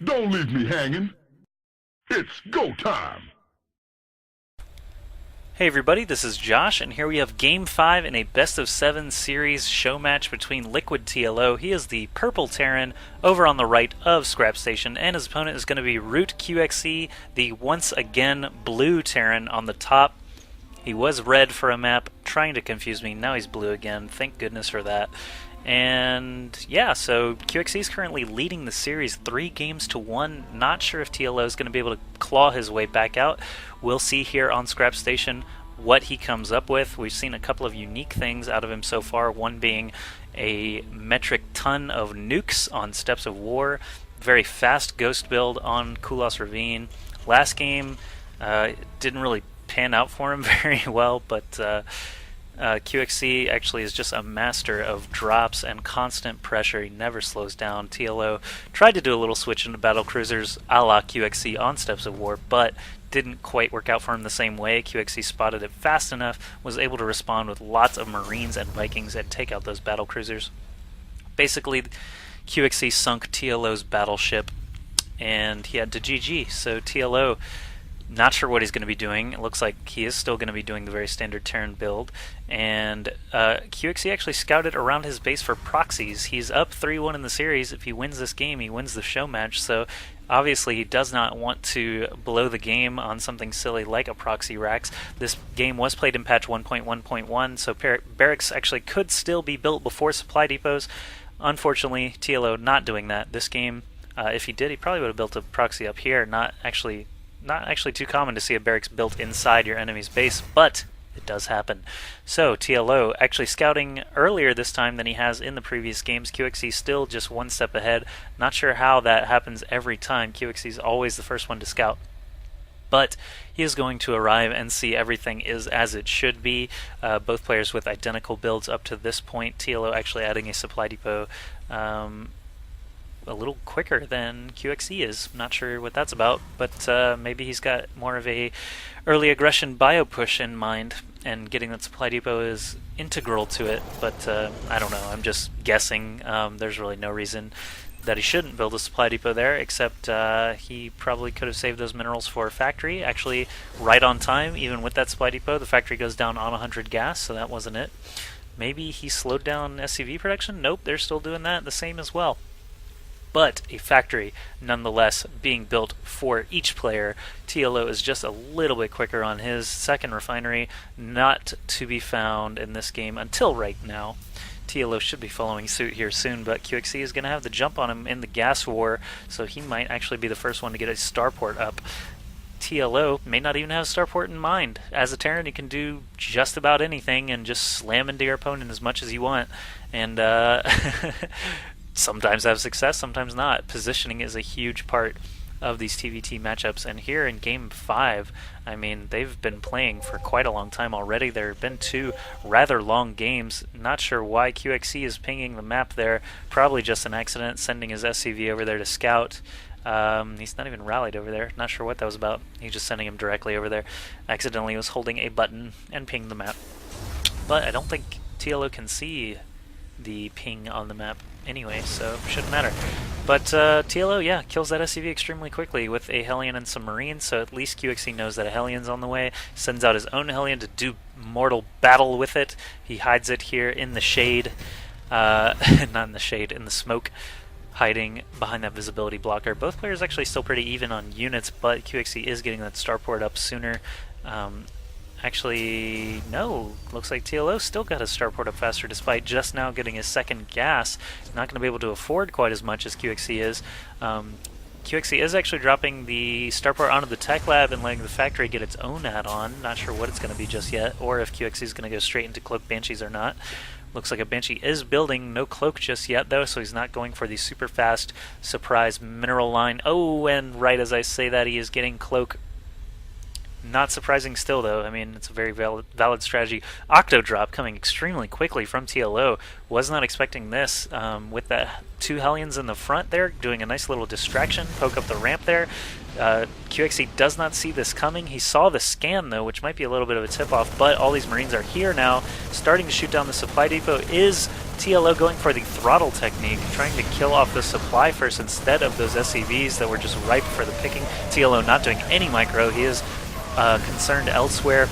Don't leave me hanging. It's go time. Hey everybody, this is Josh, and here we have Game 5 in a Best of 7 series show match between Liquid TLO. He is the purple Terran over on the right of Scrap Station, and his opponent is going to be Root QXC, the once again blue Terran on the top. He was red for a map, trying to confuse me. Now he's blue again. Thank goodness for that. And yeah, so QXC is currently leading the series 3-1. Not sure if TLO is going to be able to claw his way back out. We'll see here on Scrap Station what he comes up with. We've seen a couple of unique things out of him so far, one being a metric ton of nukes on Steps of War, very fast ghost build on Kulos Ravine. Last game didn't really pan out for him very well, but QXC actually is just a master of drops and constant pressure. He never slows down. TLO tried to do a little switch into battle cruisers a la QXC on Steps of War, but didn't quite work out for him the same way. QXC spotted it fast enough, was able to respond with lots of Marines and Vikings and take out those battle cruisers. Basically, QXC sunk TLO's battleship, and he had to GG. So TLO, not sure what he's going to be doing. It looks like he is still going to be doing the very standard Terran build. And QXC actually scouted around his base for proxies. He's up 3-1 in the series. If he wins this game, he wins the show match. So obviously he does not want to blow the game on something silly like a proxy racks. This game was played in patch 1.1.1, so barracks actually could still be built before supply depots. Unfortunately, TLO not doing that. This game, if he did, he probably would have built a proxy up here. Not actually too common to see a barracks built inside your enemy's base, but it does happen. So TLO actually scouting earlier this time than he has in the previous games. QXC still just one step ahead. Not sure how that happens every time. QXC is always the first one to scout. But he is going to arrive and see everything is as it should be. Both players with identical builds up to this point. TLO actually adding a supply depot a little quicker than QXC is. Not sure what that's about, but maybe he's got more of a early aggression bio push in mind, and getting that supply depot is integral to it, but I don't know. I'm just guessing. There's really no reason that he shouldn't build a supply depot there, except he probably could have saved those minerals for factory. Actually, right on time, even with that supply depot, the factory goes down on 100 gas, so that wasn't it. Maybe he slowed down SCV production? Nope, they're still doing that the same as well. But a factory, nonetheless, being built for each player. TLO is just a little bit quicker on his second refinery, not to be found in this game until right now. TLO should be following suit here soon, but QXC is going to have the jump on him in the gas war, so he might actually be the first one to get a starport up. TLO may not even have a starport in mind. As a Terran, he can do just about anything and just slam into your opponent as much as you want. And sometimes have success, sometimes not. Positioning is a huge part of these TVT matchups, and here in Game 5, I mean, they've been playing for quite a long time already. There have been two rather long games. Not sure why QXC is pinging the map there. Probably just an accident, sending his SCV over there to scout. He's not even rallied over there. Not sure what that was about. He's just sending him directly over there. Accidentally was holding a button and pinged the map. But I don't think TLO can see the ping on the map anyway, so shouldn't matter. But TLO, yeah, kills that SCV extremely quickly with a Hellion and some Marines, so at least QXC knows that a Hellion's on the way, sends out his own Hellion to do mortal battle with it. He hides it here in the shade, not in the shade, in the smoke, hiding behind that visibility blocker. Both players actually still pretty even on units, but QXC is getting that starport up sooner. Actually, no. Looks like TLO still got his starport up faster despite just now getting his second gas. Not going to be able to afford quite as much as QXC is. QXC is actually dropping the starport onto the tech lab and letting the factory get its own add-on. Not sure what it's going to be just yet, or if QXC is going to go straight into Cloak Banshees or not. Looks like a Banshee is building. No Cloak just yet, though, so he's not going for the super fast surprise mineral line. Oh, and right as I say that, he is getting Cloak Not surprising still, though. I mean, it's a very valid strategy. Octo drop coming extremely quickly from TLO. Was not expecting this. With that 2 Hellions in the front there, doing a nice little distraction, poke up the ramp there. QXC does not see this coming. He saw the scan, though, which might be a little bit of a tip-off, but all these Marines are here now, starting to shoot down the supply depot. Is TLO going for the throttle technique, trying to kill off the supply first instead of those SCVs that were just ripe for the picking? TLO not doing any micro. He is concerned elsewhere.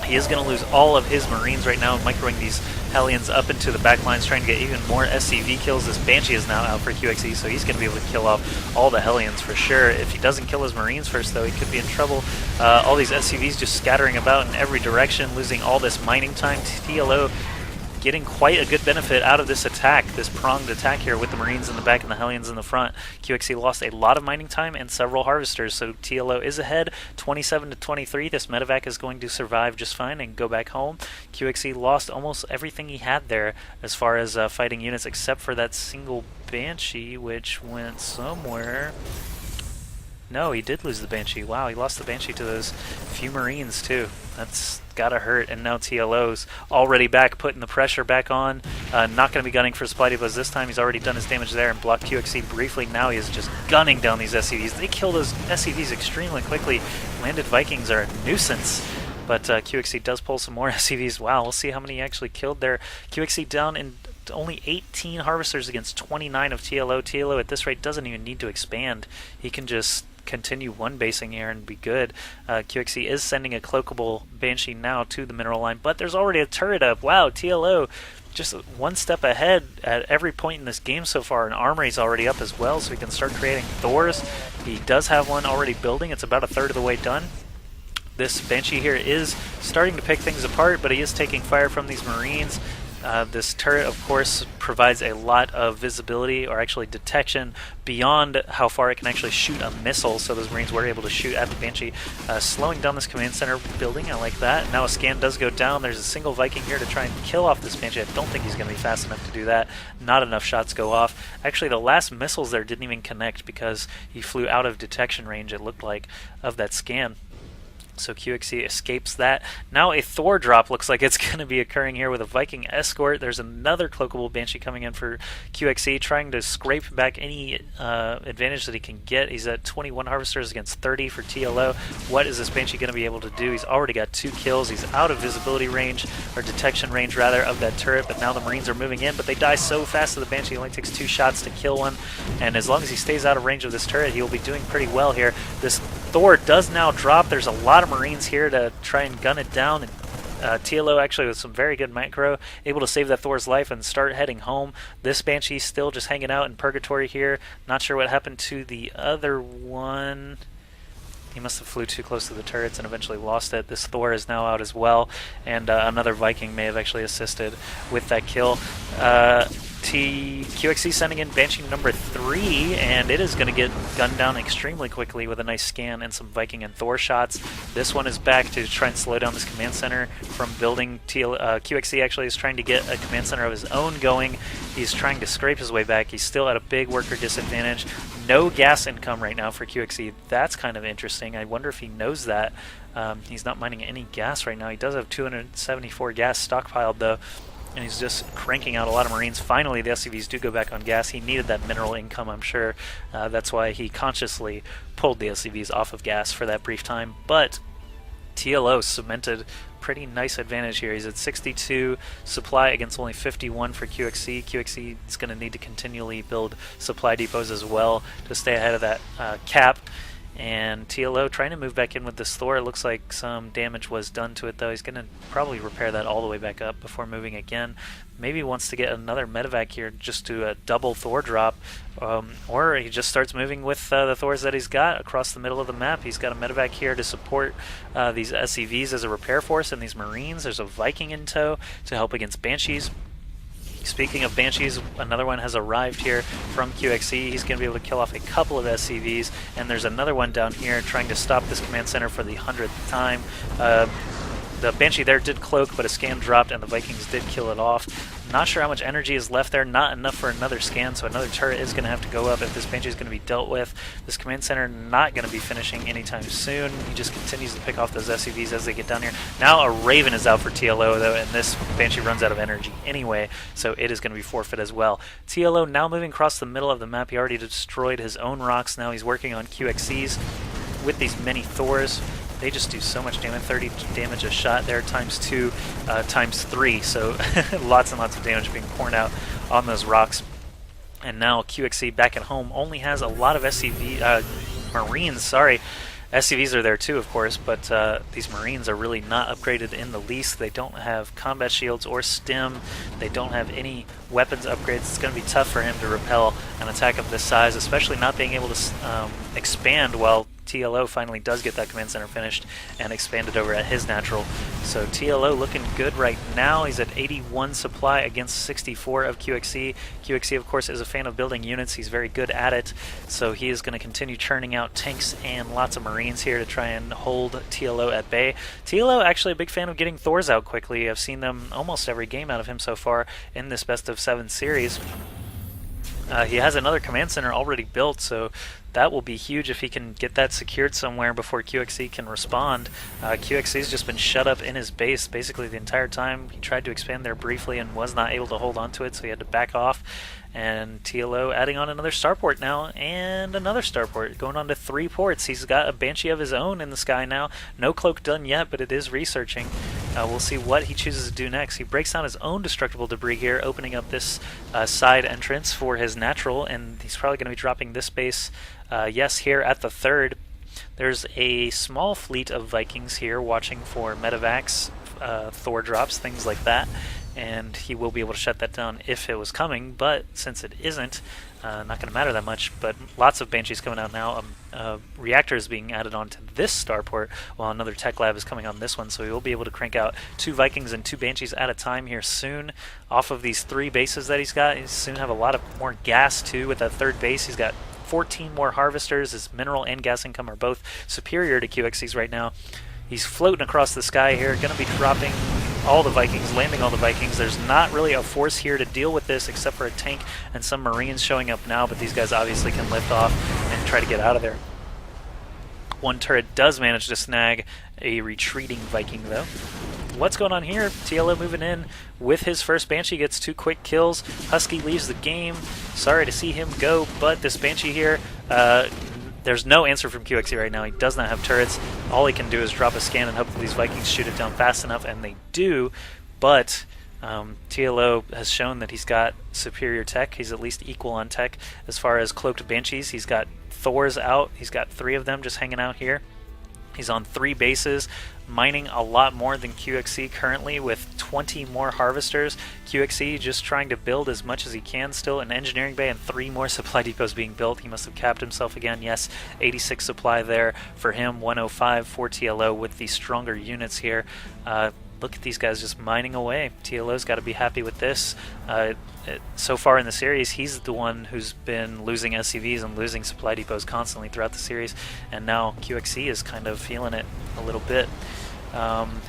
He is going to lose all of his Marines right now, microing these Hellions up into the back lines, trying to get even more SCV kills. This Banshee is now out for QXC, so he's going to be able to kill off all the Hellions for sure. If he doesn't kill his Marines first, though, he could be in trouble. All these SCVs just scattering about in every direction, losing all this mining time. TLO getting quite a good benefit out of this attack, this pronged attack here with the Marines in the back and the Hellions in the front. QXC lost a lot of mining time and several harvesters, so TLO is ahead 27-23. This medevac is going to survive just fine and go back home. QXC lost almost everything he had there as far as fighting units, except for that single Banshee, which went somewhere. No, he did lose the Banshee. Wow, he lost the Banshee to those few Marines, too. That's gotta hurt, and now TLO's already back, putting the pressure back on. Not going to be gunning for supply depots this time. He's already done his damage there and blocked QXC briefly. Now he is just gunning down these SCVs. They kill those SCVs extremely quickly. Landed Vikings are a nuisance, but QXC does pull some more SCVs. Wow, we'll see how many he actually killed there. QXC down in only 18 harvesters against 29 of TLO. TLO at this rate doesn't even need to expand. He can just continue one basing here and be good. QXC is sending a cloakable Banshee now to the mineral line, but there's already a turret up. Wow, TLO just one step ahead at every point in this game so far. An armory's already up as well, so he can start creating Thors. He does have one already building. It's about a third of the way done. This Banshee here is starting to pick things apart, but he is taking fire from these Marines. This turret, of course, provides a lot of visibility, or actually detection, beyond how far it can actually shoot a missile, so those Marines were able to shoot at the Banshee, slowing down this command center building. I like that. Now a scan does go down. There's a single Viking here to try and kill off this Banshee. I don't think he's going to be fast enough to do that. Not enough shots go off. Actually, the last missiles there didn't even connect because he flew out of detection range, it looked like, of that scan. So QXC escapes that. Now a Thor drop looks like it's going to be occurring here with a Viking escort. There's another cloakable Banshee coming in for QXC, trying to scrape back any advantage that he can get. He's at 21 harvesters against 30 for TLO. What is this Banshee going to be able to do? He's already got 2 kills. He's out of visibility range, or detection range rather, of that turret, but now the Marines are moving in, but they die so fast that the Banshee only takes 2 shots to kill one, and as long as he stays out of range of this turret, he'll be doing pretty well here. This Thor does now drop. There's a lot of Marines here to try and gun it down, and TLO actually with some very good micro, able to save that Thor's life and start heading home. This Banshee still just hanging out in purgatory here. Not sure what happened to the other one. He must have flew too close to the turrets and eventually lost it. This Thor is now out as well, and another Viking may have actually assisted with that kill. QXC sending in Banshee number 3, and it is going to get gunned down extremely quickly with a nice scan and some Viking and Thor shots. This one is back to try and slow down this command center from building. QXC actually is trying to get a command center of his own going. He's trying to scrape his way back. He's still at a big worker disadvantage. No gas income right now for QXC. That's kind of interesting. I wonder if he knows that. He's not mining any gas right now. He does have 274 gas stockpiled, though, and he's just cranking out a lot of Marines. Finally, the SCVs do go back on gas. He needed that mineral income, I'm sure. That's why he consciously pulled the SCVs off of gas for that brief time. But TLO cemented pretty nice advantage here. He's at 62 supply against only 51 for QXC. QXC is going to need to continually build supply depots as well to stay ahead of that cap. And TLO trying to move back in with this Thor. It looks like some damage was done to it, though. He's going to probably repair that all the way back up before moving again. Maybe wants to get another medevac here just to a double Thor drop. Or he just starts moving with the Thors that he's got across the middle of the map. He's got a medevac here to support these SCVs as a repair force and these Marines. There's a Viking in tow to help against Banshees. Speaking of Banshees, another one has arrived here from QXC. He's going to be able to kill off a couple of SCVs, and there's another one down here trying to stop this command center for the 100th time. the Banshee there did cloak, but a scan dropped and the Vikings did kill it off. Not sure how much energy is left there, not enough for another scan, so another turret is going to have to go up if this Banshee is going to be dealt with. This command center not going to be finishing anytime soon. He just continues to pick off those SCVs as they get down here. Now a Raven is out for TLO though, and this Banshee runs out of energy anyway, so it is going to be forfeit as well. TLO now moving across the middle of the map. He already destroyed his own rocks. Now he's working on QXCs with these mini Thors. They just do so much damage, 30 damage a shot there, times 2, times 3, so lots and lots of damage being poured out on those rocks. And now QXC back at home only has a lot of Marines, sorry. SCVs are there too, of course, but these Marines are really not upgraded in the least. They don't have combat shields or stim. They don't have any weapons upgrades. It's going to be tough for him to repel an attack of this size, especially not being able to expand while TLO finally does get that command center finished and expanded over at his natural. So TLO looking good right now. He's at 81 supply against 64 of QXC. QXC, of course, is a fan of building units. He's very good at it. So he is going to continue churning out tanks and lots of Marines here to try and hold TLO at bay. TLO actually a big fan of getting Thors out quickly. I've seen them almost every game out of him so far in this best of 7 series. He has another command center already built, so that will be huge if he can get that secured somewhere before QXC can respond. QXC's just been shut up in his base basically the entire time. He tried to expand there briefly and was not able to hold on to it, so he had to back off. And TLO adding on another starport now, and another starport, going on to 3 ports. He's got a Banshee of his own in the sky now. No cloak done yet, but it is researching. We'll see what he chooses to do next. He breaks down his own destructible debris here, opening up this side entrance for his natural, and he's probably going to be dropping this base, yes, here at the 3rd. There's a small fleet of Vikings here watching for medevacs, Thor drops, things like that. And he will be able to shut that down if it was coming, but since it isn't, not going to matter that much. But lots of Banshees coming out now. Reactor is being added onto this starport, while another tech lab is coming on this one, so he will be able to crank out 2 Vikings and 2 Banshees at a time here soon. Off of these 3 bases that he's got, he'll soon have a lot of more gas too with that 3rd base. He's got 14 more harvesters. His mineral and gas income are both superior to QXC's right now. He's floating across the sky here, going to be dropping all the Vikings, landing all the Vikings. There's not really a force here to deal with this except for a tank and some Marines showing up now, but these guys obviously can lift off and try to get out of there. One turret does manage to snag a retreating Viking though. What's going on here? TLO moving in with his first Banshee, gets 2 quick kills. Husky leaves the game. Sorry to see him go, but this Banshee here, there's no answer from QXC right now. He does not have turrets. All he can do is drop a scan and hope that these Vikings shoot it down fast enough, and they do, but TLO has shown that he's got superior tech. He's at least equal on tech as far as cloaked Banshees. He's got Thors out. He's got 3 of them just hanging out here. He's on 3 bases, mining a lot more than QXC currently with 20 more harvesters. QXC just trying to build as much as he can still. An engineering bay and 3 more supply depots being built. He must have capped himself again. Yes, 86 supply there for him, 105 for TLO with the stronger units here. Look at these guys just mining away. TLO's got to be happy with this. So far in the series, he's the one who's been losing SCVs and losing supply depots constantly throughout the series, and now QXC is kind of feeling it a little bit.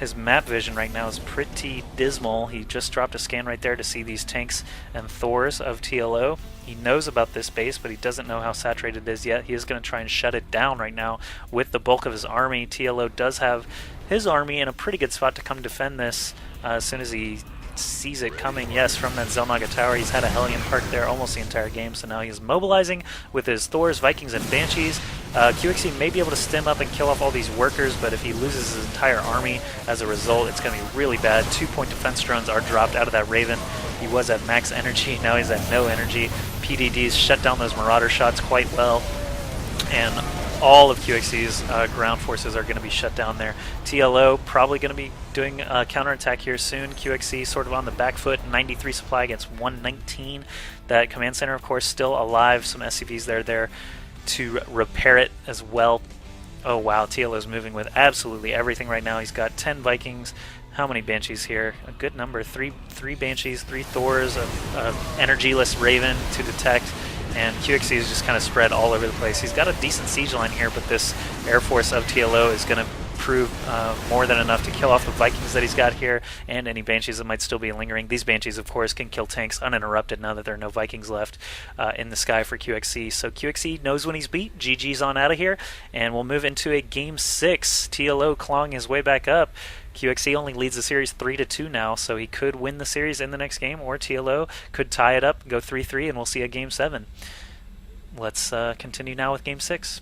His map vision right now is pretty dismal. He just dropped a scan right there to see these tanks and Thors of TLO. He knows about this base, but he doesn't know how saturated it is yet. He is going to try and shut it down right now with the bulk of his army. TLO does have his army in a pretty good spot to come defend this as soon as he sees it coming. Yes, from that Zelnaga tower. He's had a Hellion parked there almost the entire game, so now he's mobilizing with his Thors, Vikings, and Banshees. QXC may be able to stem up and kill off all these workers, but if he loses his entire army as a result, it's going to be really bad. 2-point defense drones are dropped out of that Raven. He was at max energy, now he's at no energy. PDDs shut down those Marauder shots quite well, and all of QXC's ground forces are going to be shut down there. TLO probably going to be doing a counterattack here soon. QXC sort of on the back foot, 93 supply against 119. That command center, of course, still alive. Some SCVs there to repair it as well. Oh wow, TLO's moving with absolutely everything right now. He's got 10 Vikings. How many Banshees here? A good number. 3 Banshees, 3 Thors, a energyless Raven to detect. And QXC is just kind of spread all over the place. He's got a decent siege line here, but this Air Force of TLO is going to prove more than enough to kill off the Vikings that he's got here, and any Banshees that might still be lingering. These Banshees, of course, can kill tanks uninterrupted now that there are no Vikings left in the sky for QXC. So QXC knows when he's beat. GG's on out of here, and we'll move into a Game 6. TLO clawing his way back up. QXC only leads the series 3-2 now, so he could win the series in the next game, or TLO could tie it up, go 3-3, and we'll see a Game 7. Let's continue now with Game 6.